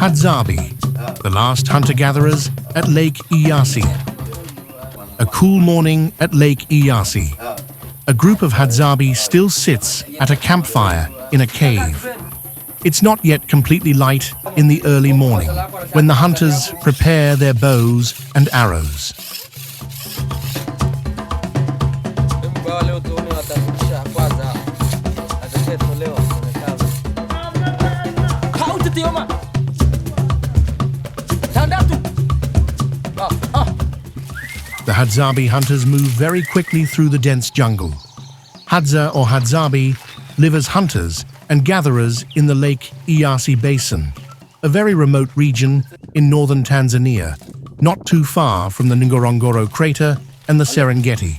Hadzabe, the last hunter-gatherers at Lake Eyasi. A cool morning at Lake Eyasi. A group of Hadzabe still sits at a campfire in a cave. It's not yet completely light in the early morning when the hunters prepare their bows and arrows. The Hadzabe hunters move very quickly through the dense jungle. Hadza or Hadzabe live as hunters and gatherers in the Lake Eyasi Basin, a very remote region in northern Tanzania, not too far from the Ngorongoro Crater and the Serengeti.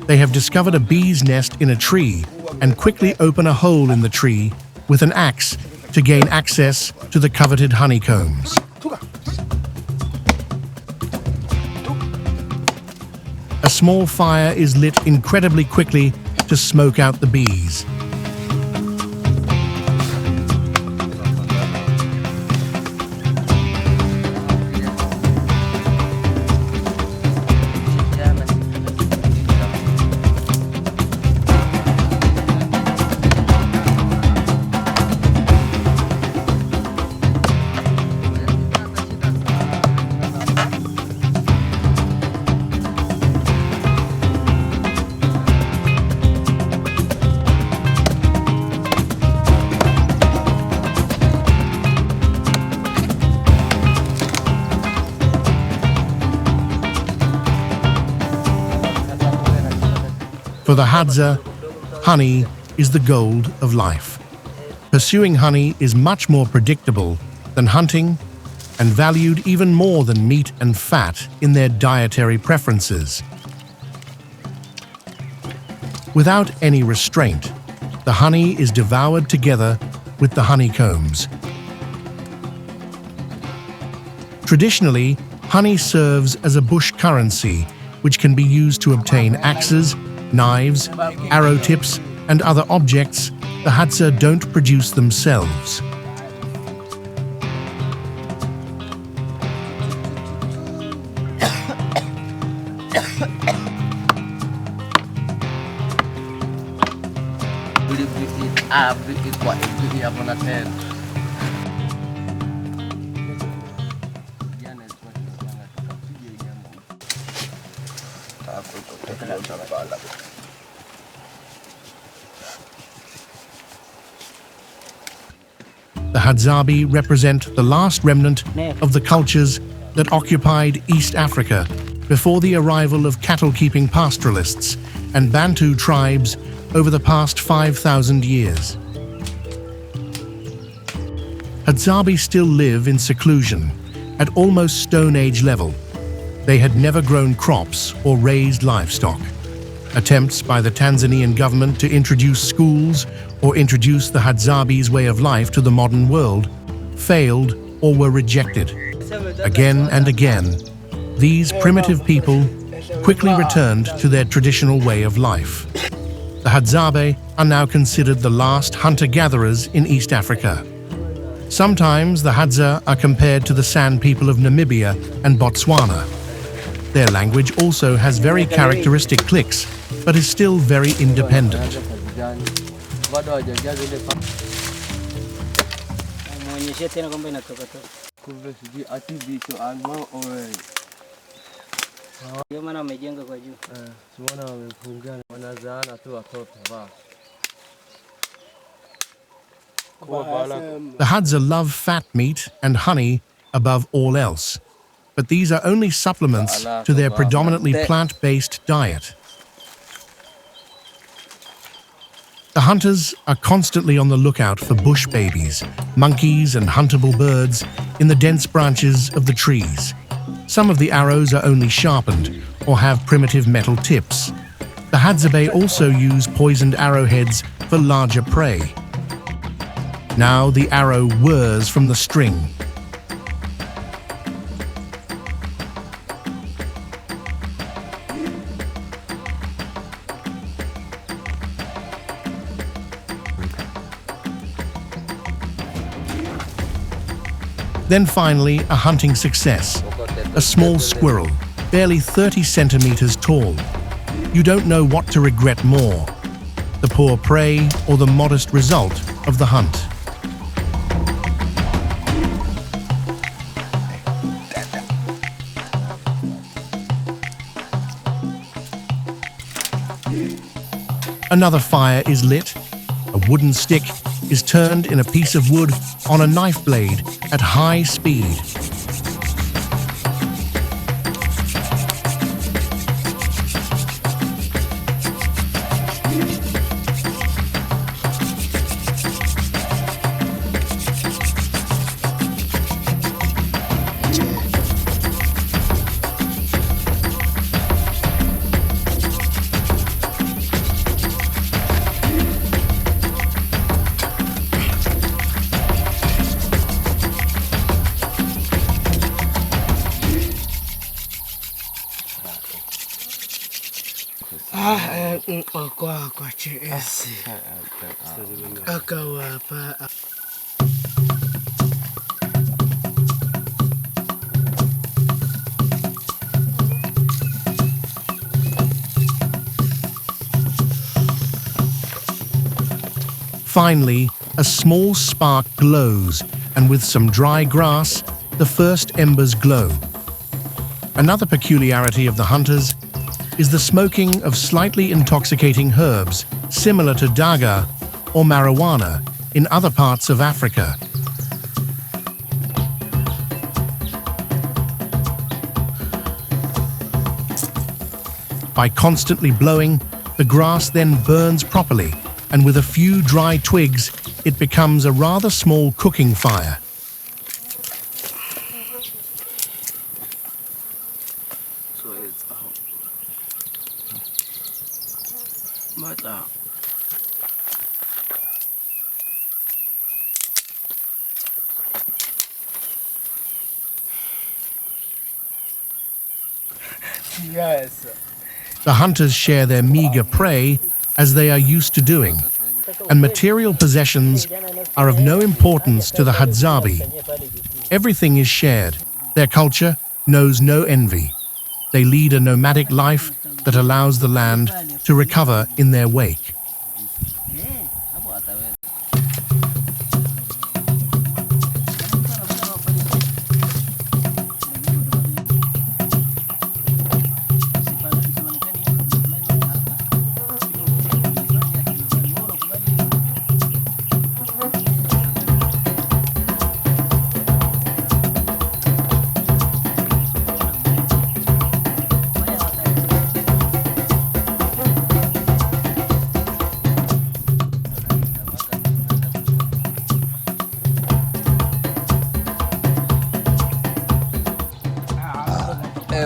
They have discovered a bee's nest in a tree and quickly open a hole in the tree with an axe to gain access to the coveted honeycombs. A small fire is lit incredibly quickly to smoke out the bees. For the Hadza, honey is the gold of life. Pursuing honey is much more predictable than hunting and valued even more than meat and fat in their dietary preferences. Without any restraint, the honey is devoured together with the honeycombs. Traditionally, honey serves as a bush currency, which can be used to obtain axes, knives, arrow tips, and other objects the Hadza don't produce themselves. The Hadzabe represent the last remnant of the cultures that occupied East Africa before the arrival of cattle-keeping pastoralists and Bantu tribes over the past 5,000 years. Hadzabe still live in seclusion at almost Stone Age level. They had never grown crops or raised livestock. Attempts by the Tanzanian government to introduce schools or introduce the Hadzabe's way of life to the modern world failed or were rejected. Again and again, these primitive people quickly returned to their traditional way of life. The Hadzabe are now considered the last hunter-gatherers in East Africa. Sometimes the Hadza are compared to the San people of Namibia and Botswana. Their language also has very characteristic clicks, but is still very independent. The Hadza love fat meat and honey above all else, but these are only supplements to their predominantly plant-based diet. The hunters are constantly on the lookout for bush babies, monkeys and huntable birds in the dense branches of the trees. Some of the arrows are only sharpened or have primitive metal tips. The Hadzabe also use poisoned arrowheads for larger prey. Now the arrow whirs from the string. Then finally, a hunting success. A small squirrel, barely 30 centimeters tall. You don't know what to regret more, the poor prey or the modest result of the hunt. Another fire is lit. A wooden stick is turned in a piece of wood on a knife blade at high speed. Finally, a small spark glows, and with some dry grass, the first embers glow. Another peculiarity of the hunters is the smoking of slightly intoxicating herbs, similar to daga or marijuana in other parts of Africa. By constantly blowing, the grass then burns properly, and with a few dry twigs, it becomes a rather small cooking fire. Yes. The hunters share their meager prey as they are used to doing, and material possessions are of no importance to the Hadzabe. Everything is shared. Their culture knows no envy. They lead a nomadic life that allows the land to recover in their wake.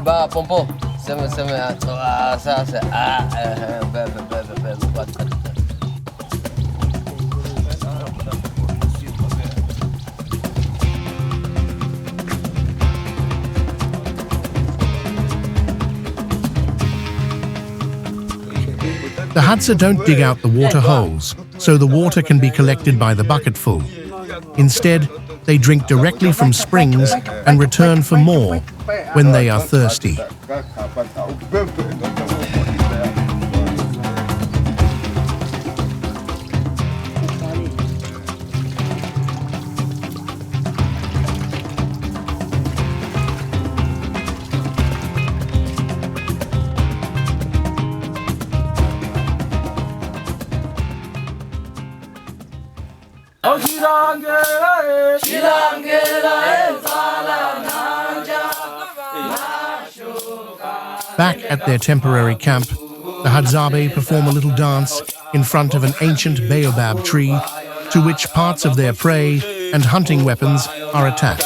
Ba pompo, seme The Hadza don't dig out the water holes, so the water can be collected by the bucketful. Instead, they drink directly from springs and return for more when they are thirsty. Back at their temporary camp, the Hadzabe perform a little dance in front of an ancient baobab tree to which parts of their prey and hunting weapons are attached.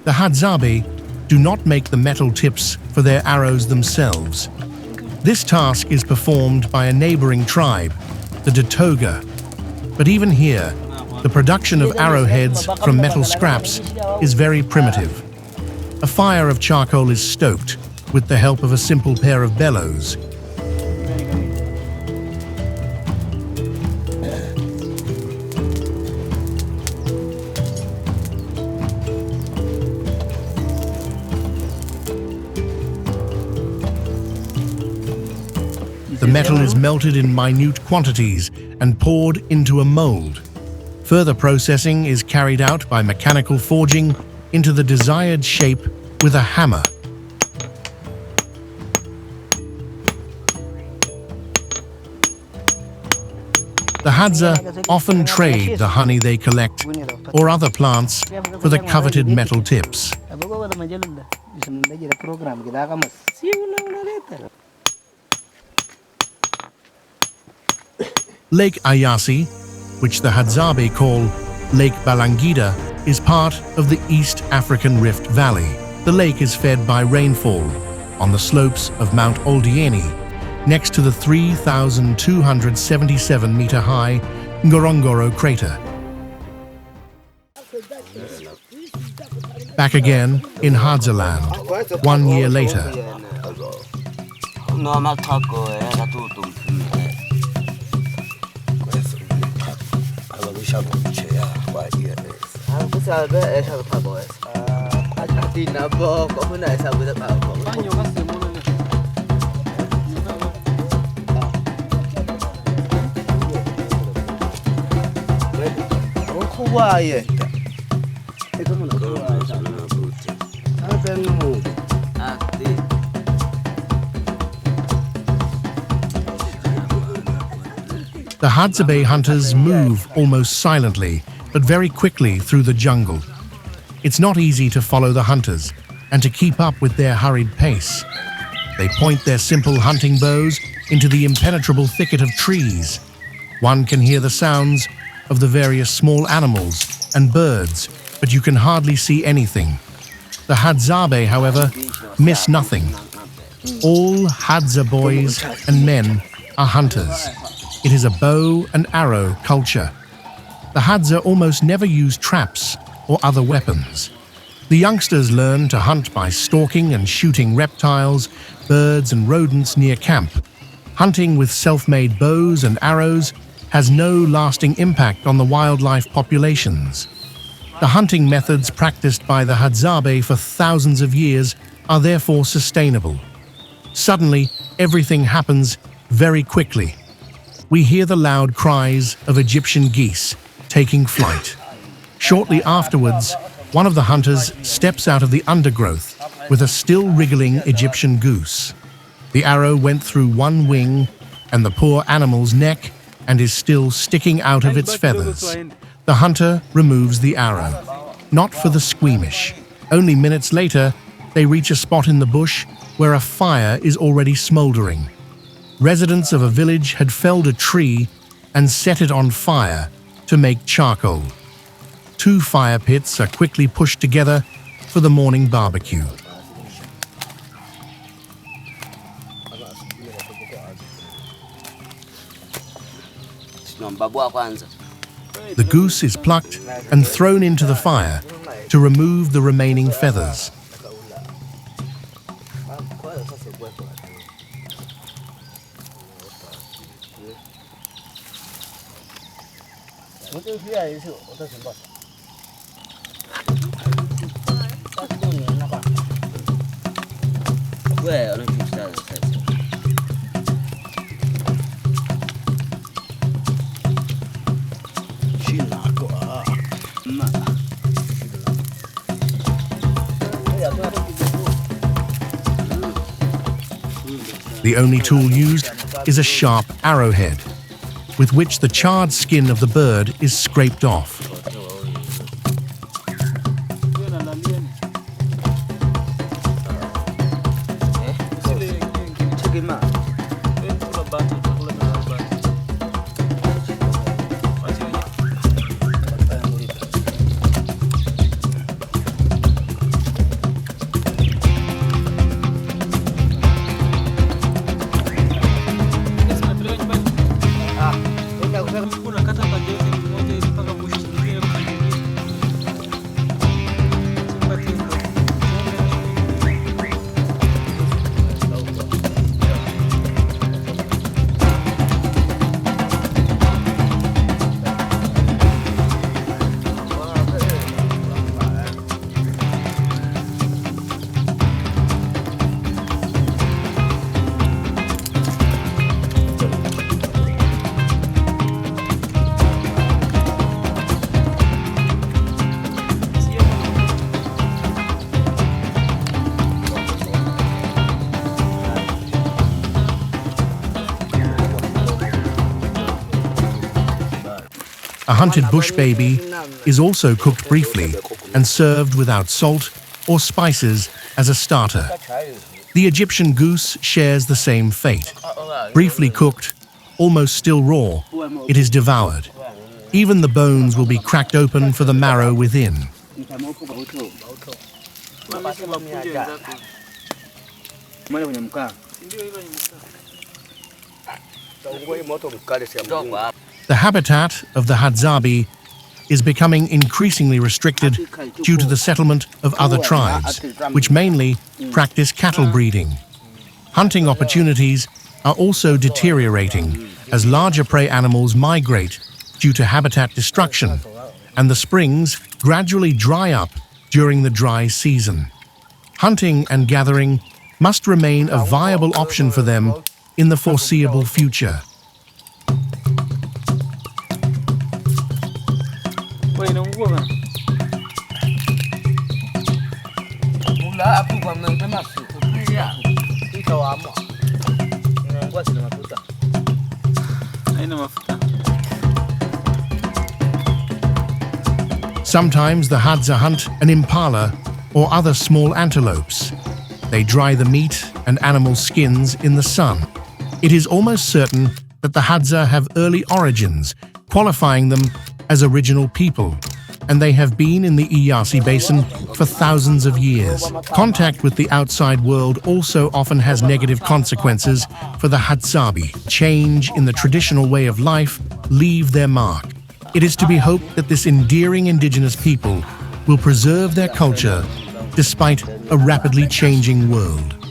The Hadzabe do not make the metal tips for their arrows themselves. This task is performed by a neighboring tribe, the Datoga. But even here, the production of arrowheads from metal scraps is very primitive. A fire of charcoal is stoked with the help of a simple pair of bellows. The metal is melted in minute quantities and poured into a mold. Further processing is carried out by mechanical forging into the desired shape with a hammer. The Hadza often trade the honey they collect or other plants for the coveted metal tips. Lake Eyasi, which the Hadzabe call Lake Balangida, is part of the East African Rift Valley. The lake is fed by rainfall on the slopes of Mount Oldieni, next to the 3,277-meter-high Ngorongoro Crater. Back again in Hadza land, 1 year later. The Hadzabe hunters move almost silently, but very quickly through the jungle. It's not easy to follow the hunters and to keep up with their hurried pace. They point their simple hunting bows into the impenetrable thicket of trees. One can hear the sounds of the various small animals and birds, but you can hardly see anything. The Hadzabe, however, miss nothing. All Hadza boys and men are hunters. It is a bow and arrow culture. The Hadza almost never use traps or other weapons. The youngsters learn to hunt by stalking and shooting reptiles, birds and rodents near camp. Hunting with self-made bows and arrows has no lasting impact on the wildlife populations. The hunting methods practiced by the Hadzabe for thousands of years are therefore sustainable. Suddenly, everything happens very quickly. We hear the loud cries of Egyptian geese taking flight. Shortly afterwards, one of the hunters steps out of the undergrowth with a still wriggling Egyptian goose. The arrow went through one wing and the poor animal's neck and is still sticking out of its feathers. The hunter removes the arrow, not for the squeamish. Only minutes later, they reach a spot in the bush where a fire is already smoldering. Residents of a village had felled a tree and set it on fire to make charcoal. 2 fire pits are quickly pushed together for the morning barbecue. The goose is plucked and thrown into the fire to remove the remaining feathers. The only tool used is a sharp arrowhead, with which the charred skin of the bird is scraped off. A hunted bush baby is also cooked briefly and served without salt or spices as a starter. The Egyptian goose shares the same fate. Briefly cooked, almost still raw, it is devoured. Even the bones will be cracked open for the marrow within. The habitat of the Hadzabe is becoming increasingly restricted due to the settlement of other tribes, which mainly practice cattle breeding. Hunting opportunities are also deteriorating as larger prey animals migrate due to habitat destruction, and the springs gradually dry up during the dry season. Hunting and gathering must remain a viable option for them in the foreseeable future. Sometimes the Hadza hunt an impala or other small antelopes. They dry the meat and animal skins in the sun. It is almost certain that the Hadza have early origins, qualifying them as original people, and they have been in the Eyasi basin for thousands of years. Contact with the outside world also often has negative consequences for the Hadzabe. Change in the traditional way of life leave their mark. It is to be hoped that this endearing indigenous people will preserve their culture despite a rapidly changing world.